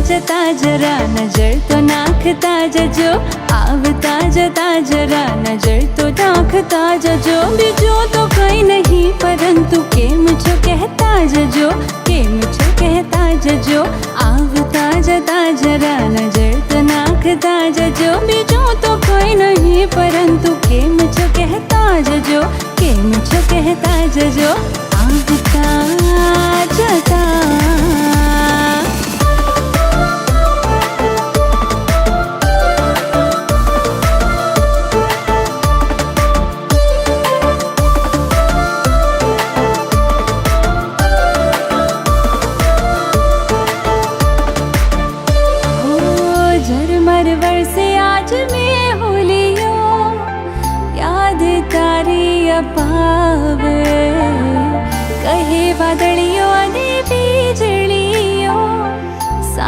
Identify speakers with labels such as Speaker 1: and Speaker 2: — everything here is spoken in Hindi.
Speaker 1: जता जरा नजर तो नाखता जजो, आवता जता जरा नजर तो नाखता जजो। बीजो तो कहीं नहीं परंतु के मुझे कहता जजो, के मुझे कहता जजो। आवता जता जरा नजर तो नाखता जजो। बीजो तो कोई नहीं परंतु के मुझे कहता जजो, के मुझे कहता जजो। आवता जता मरवर से आज मैं होलियो, याद तारी अपावे। कहे वादड़ी